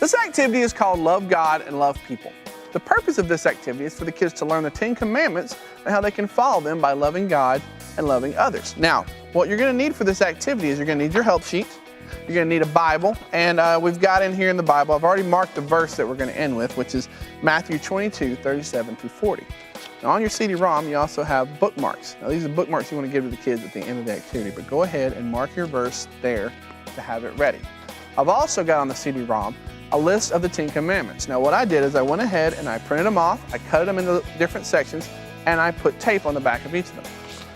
This activity is called Love God and Love People. The purpose of this activity is for the kids to learn the 10 Commandments and how they can follow them by loving God and loving others. Now, what you're going to need for this activity is you're going to need your help sheet, you're going to need a Bible, and we've got in here in the Bible, I've already marked the verse that we're going to end with, which is Matthew 22, 37 through 40. Now, on your CD-ROM, you also have bookmarks. Now, these are bookmarks you want to give to the kids at the end of the activity, but go ahead and mark your verse there to have it ready. I've also got on the CD-ROM a list of the 10 Commandments. Now, what I did is I went ahead and I printed them off, I cut them into different sections, and I put tape on the back of each of them.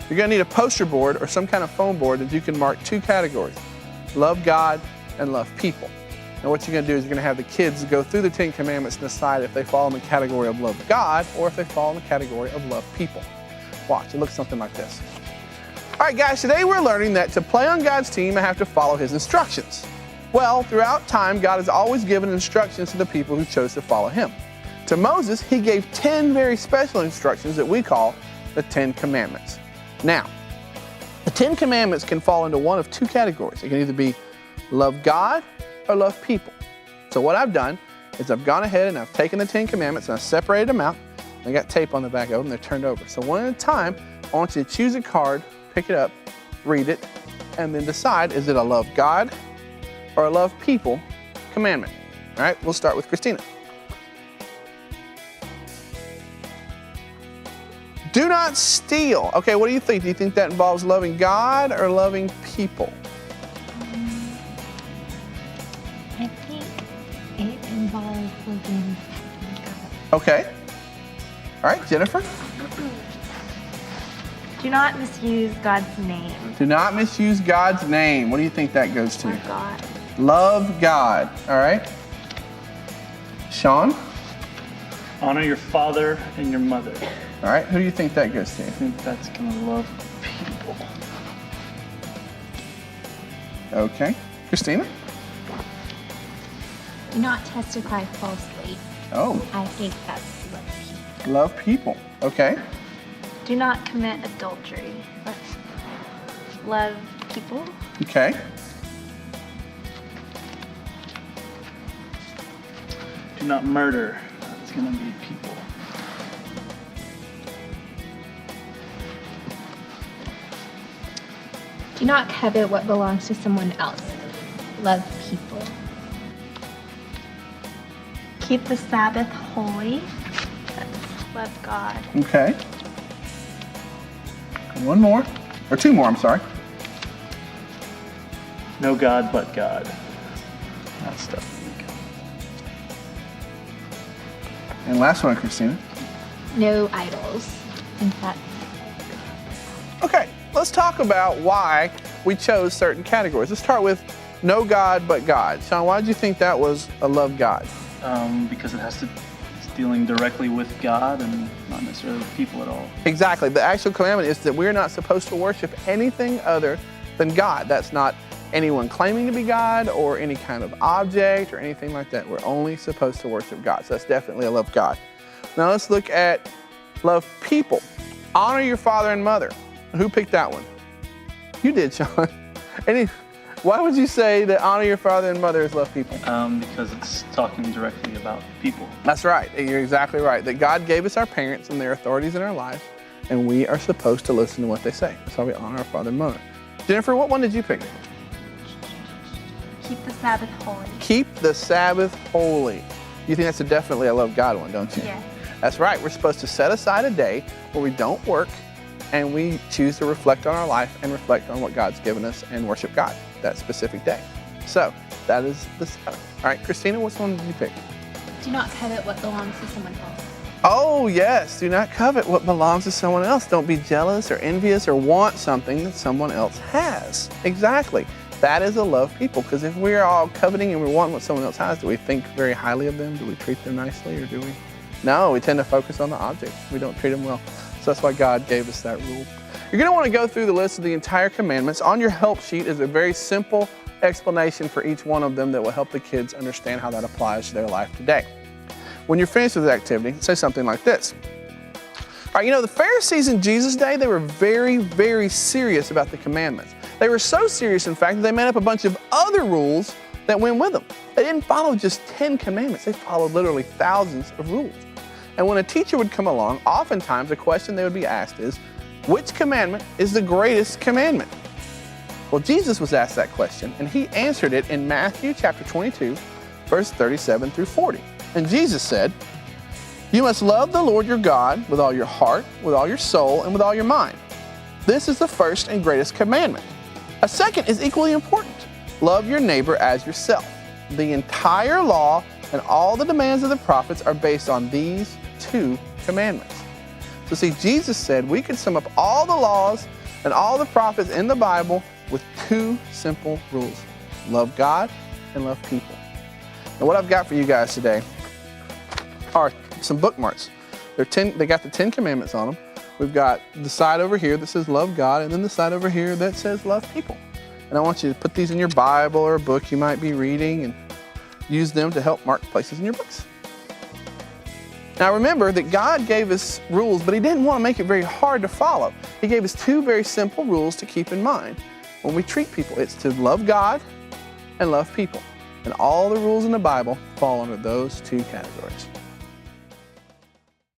You're going to need a poster board or some kind of foam board that you can mark 2 categories, love God and love people. Now, what you're going to do is you're going to have the kids go through the 10 Commandments and decide if they fall in the category of love God or if they fall in the category of love people. Watch, it looks something like this. All right, guys, today we're learning that to play on God's team, I have to follow His instructions. Well, throughout time, God has always given instructions to the people who chose to follow Him. To Moses, He gave 10 very special instructions that we call the 10 Commandments. Now, the 10 Commandments can fall into one of 2 categories. It can either be love God or love people. So what I've done is I've gone ahead and I've taken the 10 Commandments and I've separated them out. I got tape on the back of them, they're turned over. So one at a time, I want you to choose a card, pick it up, read it, and then decide, is it a love God or a love people commandment? All right, we'll start with Christina. Do not steal. Okay, what do you think? Do you think that involves loving God or loving people? I think it involves loving God. Okay. All right, Jennifer? Do not misuse God's name. Do not misuse God's name. What do you think that goes to? Love God. Love God. All right. Sean? Honor your father and your mother. All right, who do you think that goes to? I think that's gonna love people. Okay. Christina? Do not testify falsely. Oh, I think that's love people. love people. Okay. Do not commit adultery. Love people. Okay. Do not murder. That's gonna be people. Do not covet what belongs to someone else. Love people. Keep the Sabbath holy. That's love God. Okay. One more, or 2 more, I'm sorry. No God but God. That's stuff. And last one, Christina. No idols. I think that's Okay, let's talk about why we chose certain categories. Let's start with no God but God. Sean, why did you think that was a love God? Because it's dealing directly with God and not necessarily with people at all. Exactly. The actual commandment is that we're not supposed to worship anything other than God. That's not anyone claiming to be God or any kind of object or anything like that. We're only supposed to worship God. So that's definitely a love God. Now let's look at love people. Honor your father and mother. Who picked that one? You did, Sean. Why would you say that honor your father and mother is love people? Because it's talking directly about people. That's right. You're exactly right. That God gave us our parents and their authorities in our lives, and we are supposed to listen to what they say. That's how we honor our father and mother. Jennifer, what one did you pick? keep the Sabbath holy. Keep the Sabbath holy. You think that's definitely a love God one, don't you? Yeah. That's right. We're supposed to set aside a day where we don't work and we choose to reflect on our life and reflect on what God's given us and worship God that specific day. So that is the Sabbath. All right, Christina, which one did you pick? Do not covet what belongs to someone else. Oh, yes. Do not covet what belongs to someone else. Don't be jealous or envious or want something that someone else has. Exactly. That is a love people, because if we're all coveting and we want what someone else has, do we think very highly of them? Do we treat them nicely, or do we? No, we tend to focus on the object. We don't treat them well. So that's why God gave us that rule. You're going to want to go through the list of the entire commandments. On your help sheet is a very simple explanation for each one of them that will help the kids understand how that applies to their life today. When you're finished with the activity, say something like this. All right, you know, the Pharisees in Jesus' day, they were very, very serious about the commandments. They were so serious, in fact, that they made up a bunch of other rules that went with them. They didn't follow just 10 commandments. They followed literally thousands of rules. And when a teacher would come along, oftentimes the question they would be asked is, which commandment is the greatest commandment? Well, Jesus was asked that question, and he answered it in Matthew chapter 22, verse 37 through 40. And Jesus said, "You must love the Lord your God with all your heart, with all your soul, and with all your mind. This is the first and greatest commandment. A second is equally important. Love your neighbor as yourself. The entire law and all the demands of the prophets are based on these two commandments." So see, Jesus said we could sum up all the laws and all the prophets in the Bible with two simple rules: love God and love people. And what I've got for you guys today are some bookmarks. They got the 10 commandments on them. We've got the side over here that says love God, and then the side over here that says love people. And I want you to put these in your Bible or a book you might be reading and use them to help mark places in your books. Now remember that God gave us rules, but he didn't want to make it very hard to follow. He gave us two very simple rules to keep in mind when we treat people. It's to love God and love people. And all the rules in the Bible fall under those two categories.